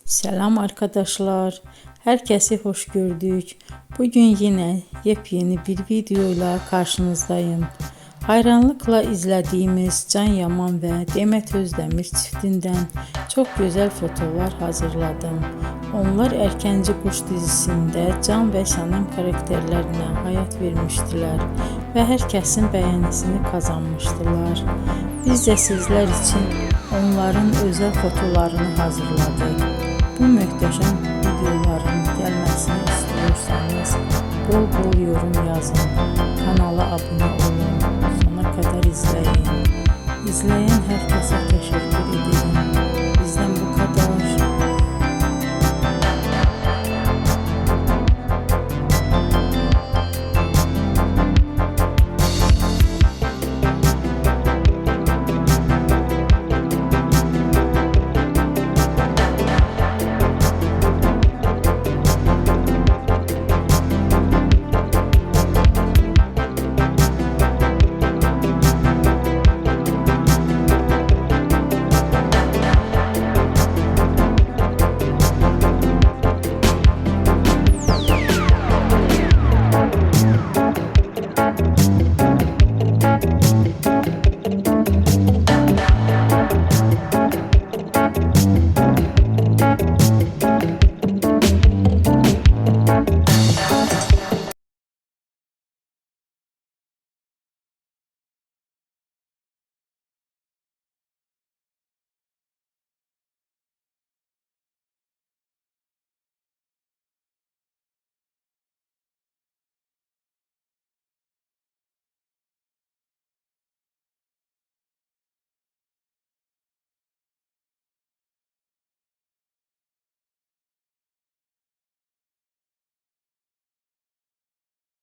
Selam arkadaşlar. Herkesi hoş gördük. Bugün yine yepyeni bir videoyla karşınızdayım. Hayranlıkla izlediğimiz Can Yaman ve Demet Özdemir çiftinden çok güzel fotolar hazırladım. Onlar Erkenci Kuş dizisinde Can ve Sənem karakterlerine hayat vermiştiler ve herkesin beğenisini kazanmıştılar. Biz de sizler için onların özel fotolarını hazırladık. Bu möhtəşəm videoların gəlməsini istiyorsanız bol bol yorum yazın, kanala abone olun, sona kadar izleyin. İzleyen herkese teşekkür ederim.